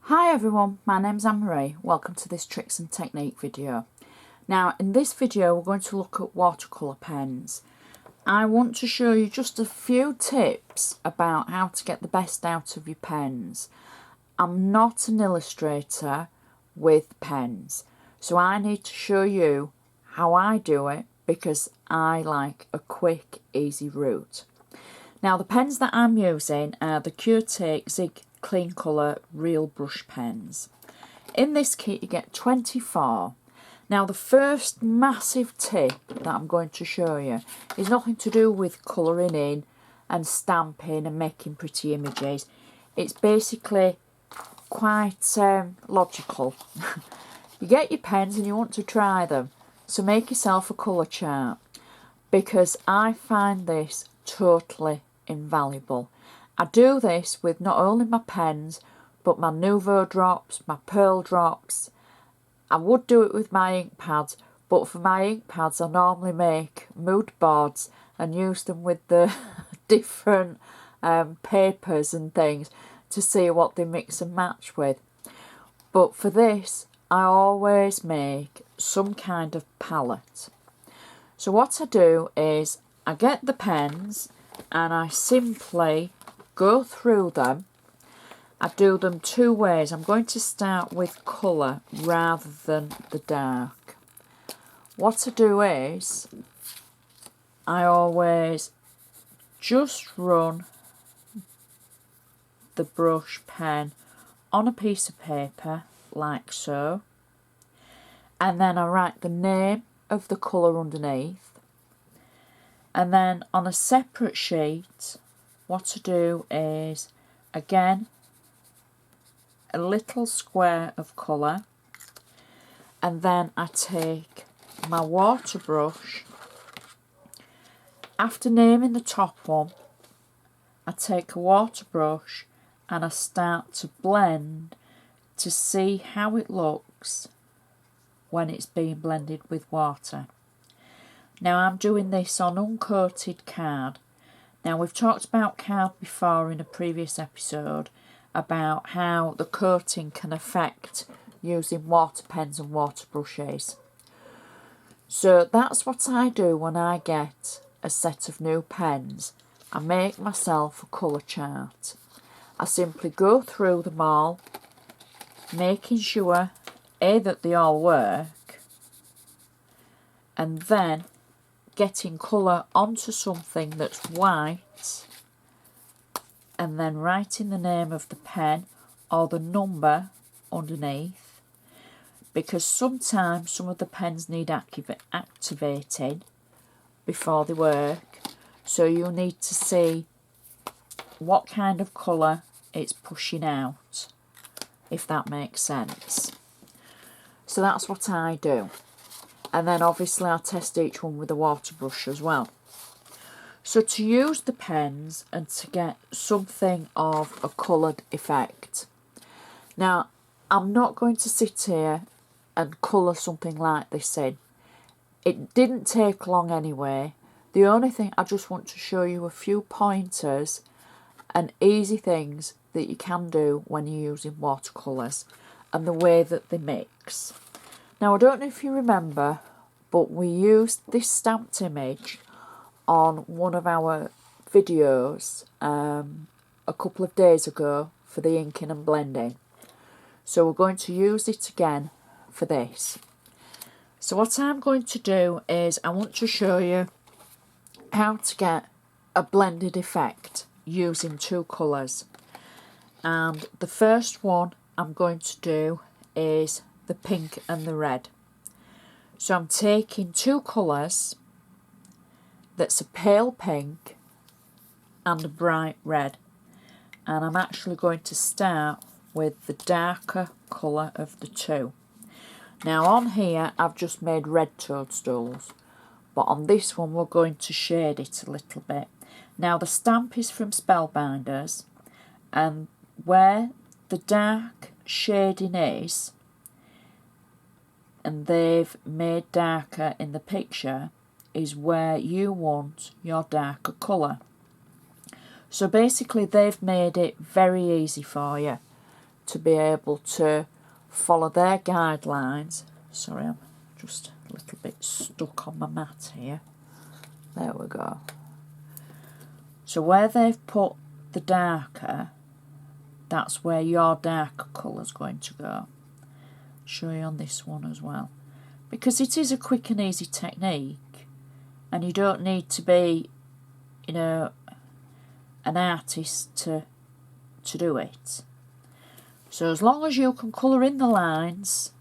Hi everyone, my name's Anne-Marie. Welcome to this tricks and technique video. Now in this video we're going to look at watercolour pens. I want to show you just a few tips about how to get the best out of your pens. I'm not an illustrator with pens, so I need to show you how I do it because I like a quick, easy route. Now the pens that I'm using are the Kuretake Clean Colour Real Brush Pens. In this kit you get 24. Now the first massive tip that I'm going to show you is nothing to do with colouring in and stamping and making pretty images. It's basically quite logical. You get your pens and you want to try them, so make yourself a colour chart, because I find this totally invaluable. I do this with not only my pens but my Nouveau drops, my Pearl drops. I would do it with my ink pads, but for my ink pads I normally make mood boards and use them with the different papers and things to see what they mix and match with. But for this I always make some kind of palette. So what I do is I get the pens and I simply go through them. I do them two ways. I'm going to start with colour rather than the dark. What I do is I always just run the brush pen on a piece of paper like so, and then I write the name of the colour underneath, and then on a separate sheet what I do is again a little square of colour, and then I take my water brush. After naming the top one, I take a water brush and I start to blend to see how it looks when it's being blended with water. Now I'm doing this on uncoated card. Now we've talked about card before in a previous episode about how the coating can affect using water pens and water brushes. So that's what I do when I get a set of new pens. I make myself a colour chart. I simply go through them all, making sure that they all work, and then getting colour onto something that's white, and then writing the name of the pen or the number underneath, because sometimes some of the pens need activating before they work, so you need to see what kind of colour it's pushing out, if that makes sense. So that's what I do. And then obviously I test each one with a water brush as well. So to use the pens and to get something of a coloured effect. Now I'm not going to sit here and colour something like this in. It didn't take long anyway. The only thing, I just want to show you a few pointers and easy things that you can do when you're using watercolours and the way that they mix. Now I don't know if you remember, but we used this stamped image on one of our videos a couple of days ago for the inking and blending. So we're going to use it again for this. So what I'm going to do is I want to show you how to get a blended effect using two colours. And the first one I'm going to do is the pink and the red. So I'm taking two colours that's a pale pink and a bright red, and I'm actually going to start with the darker colour of the two. Now on here I've just made red toadstools, but on this one we're going to shade it a little bit. Now the stamp is from Spellbinders, and where the dark shading is, and they've made darker in the picture, is where you want your darker colour. So basically they've made it very easy for you to be able to follow their guidelines. Sorry, I'm just a little bit stuck on my mat here. There we go. So where they've put the darker, that's where your darker colour's going to go. I'll show you on this one as well. Because it is a quick and easy technique, and you don't need to be, you know, an artist to do it. So as long as you can colour in the lines,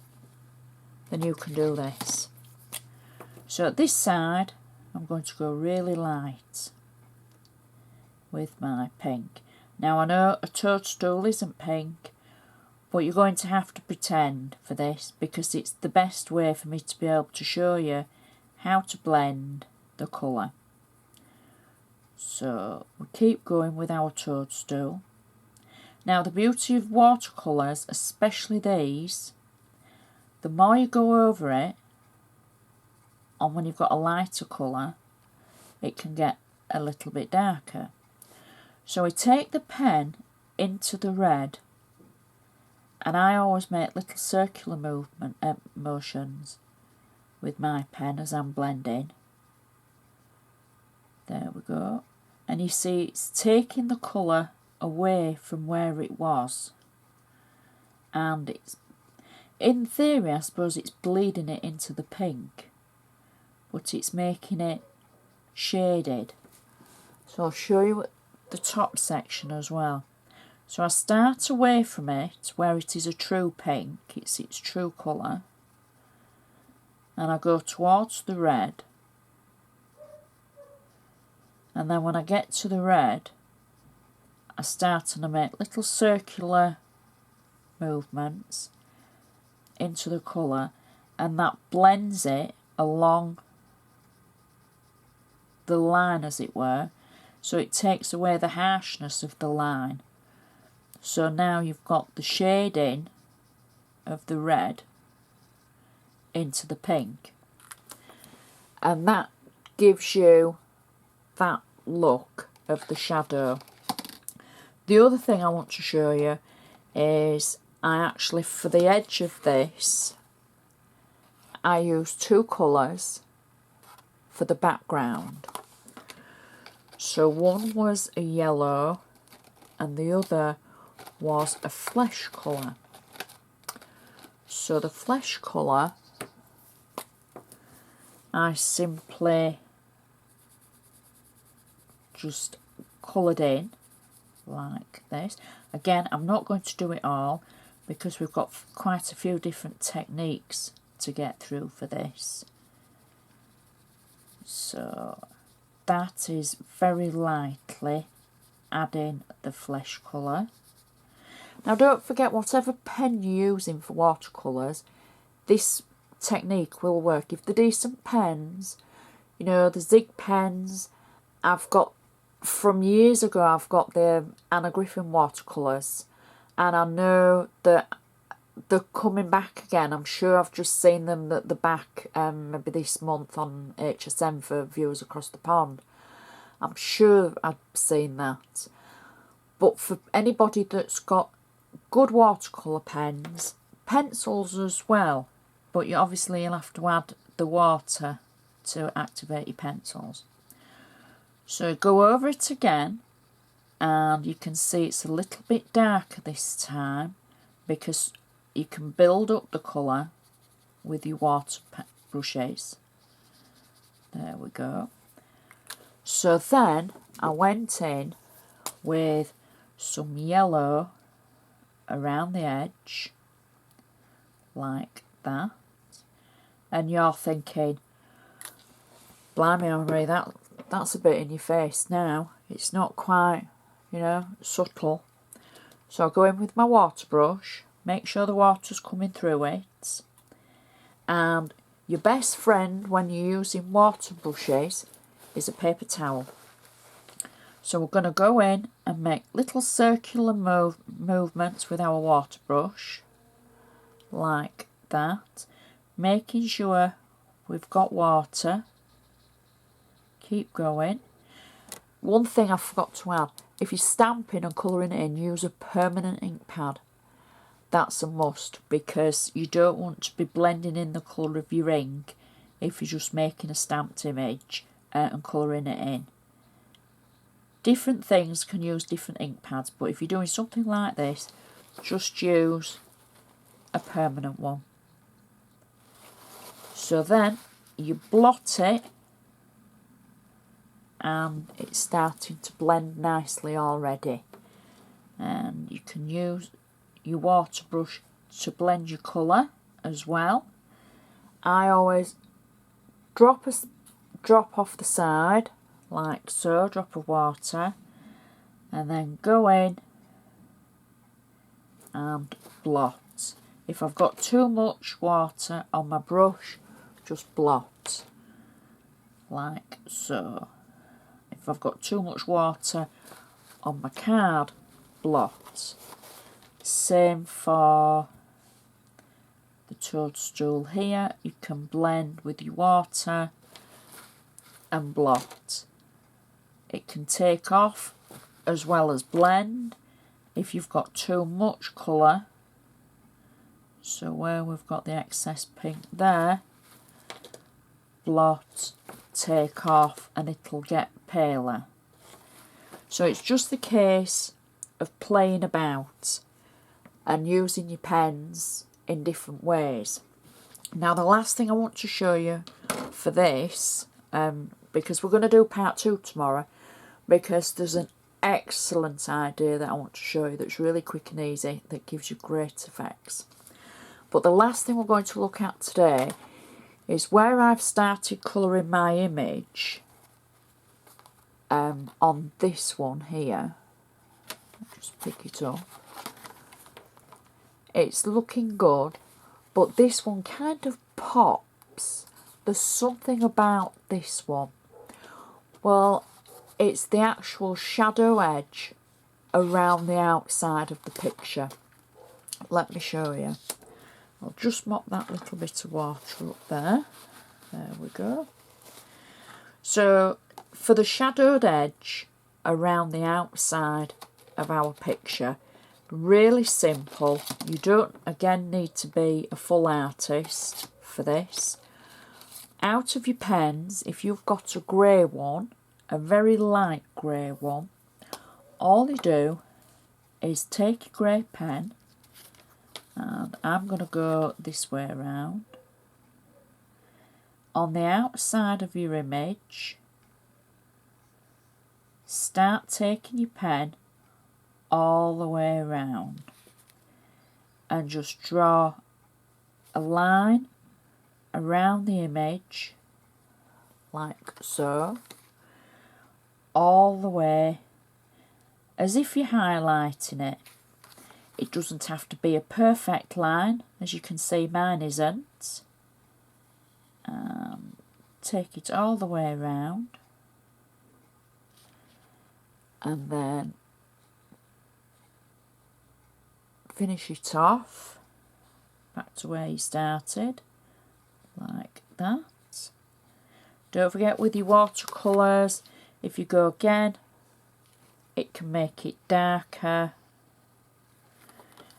then you can do this. So at this side, I'm going to go really light with my pink. Now I know a toadstool isn't pink, but you're going to have to pretend for this because it's the best way for me to be able to show you how to blend the colour. So we keep going with our toadstool. Now the beauty of watercolours, especially these, the more you go over it, and when you've got a lighter colour, it can get a little bit darker. So we take the pen into the red, and I always make little circular motions with my pen as I'm blending. There we go. And you see it's taking the colour away from where it was. And it's, in theory, I suppose it's bleeding it into the pink, but it's making it shaded. So I'll show you the top section as well. So I start away from it where it is a true pink, it's its true colour, and I go towards the red, and then when I get to the red I start and I make little circular movements into the colour, and that blends it along the line, as it were, so it takes away the harshness of the line. So now you've got the shading of the red into the pink, and that gives you that look of the shadow. The other thing I want to show you is I actually, for the edge of this, I use two colours for the background. So one was a yellow and the other was a flesh colour. So the flesh colour I simply just coloured in like this. Again, I'm not going to do it all because we've got quite a few different techniques to get through for this. So that is very lightly adding the flesh colour. Now don't forget, whatever pen you're using for watercolours, this technique will work. If they're decent pens, you know, the Zig pens, I've got from years ago, I've got the Anna Griffin watercolours, and I know that they're coming back again. I'm sure I've just seen them at the back maybe this month on HSM for viewers across the pond. I'm sure I've seen that. But for anybody that's got good watercolour pens, pencils as well, but you'll have to add the water to activate your pencils. So go over it again, and you can see it's a little bit darker this time because you can build up the colour with your water brushes. There we go. So then I went in with some yellow around the edge like that, and you're thinking, blimey Henri, that's a bit in your face now. It's not quite, you know, subtle. So I go in with my water brush, make sure the water's coming through it, and your best friend when you're using water brushes is a paper towel. So we're going to go in and make little circular movements with our water brush like that, making sure we've got water. Keep going. One thing I forgot to add, if you're stamping and colouring it in, use a permanent ink pad, that's a must, because you don't want to be blending in the colour of your ink if you're just making a stamped image and colouring it in. Different things can use different ink pads, but if you're doing something like this, just use a permanent one. So then you blot it, and it's starting to blend nicely already. And you can use your water brush to blend your colour as well. I always drop off the side like so, drop of water, and then go in and blot. If I've got too much water on my brush, just blot like so. If I've got too much water on my card, blot. Same for the toadstool here. You can blend with your water and blot. It can take off as well as blend if you've got too much colour. So where we've got the excess pink there, blot, take off, and it'll get paler. So it's just the case of playing about and using your pens in different ways. Now the last thing I want to show you for this, because we're going to do part 2 tomorrow, because there's an excellent idea that I want to show you that's really quick and easy, that gives you great effects. But the last thing we're going to look at today is where I've started colouring my image on this one here. I'll just pick it up. It's looking good, but this one kind of pops. There's something about this one. Well, it's the actual shadow edge around the outside of the picture. Let me show you. I'll just mop that little bit of water up there. There we go. So for the shadowed edge around the outside of our picture, really simple. You don't again need to be a full artist for this. Out of your pens, if you've got a grey one, a very light grey one, all you do is take your grey pen, and I'm going to go this way around. On the outside of your image, start taking your pen all the way around and just draw a line around the image like so, all the way, as if you're highlighting it. It doesn't have to be a perfect line, as you can see mine isn't. Take it all the way around, and then finish it off back to where you started, like that. Don't forget with your watercolours, if you go again, it can make it darker,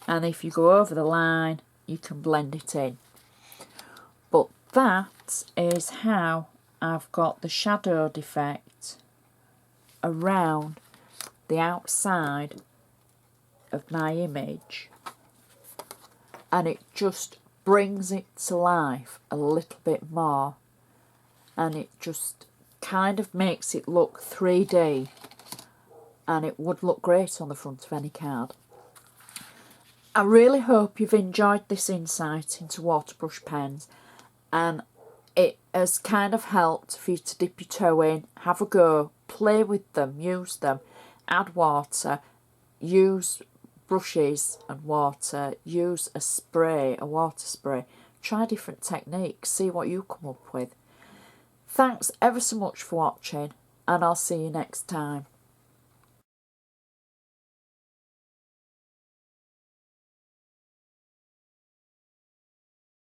and if you go over the line, you can blend it in. But that is how I've got the shadowed effect around the outside of my image, and it just brings it to life a little bit more, and it just kind of makes it look 3D, and it would look great on the front of any card. I really hope you've enjoyed this insight into waterbrush pens, and it has kind of helped for you to dip your toe in, have a go, play with them, use them, add water, use brushes and water, use a spray, a water spray, try different techniques, see what you come up with. Thanks ever so much for watching, and I'll see you next time.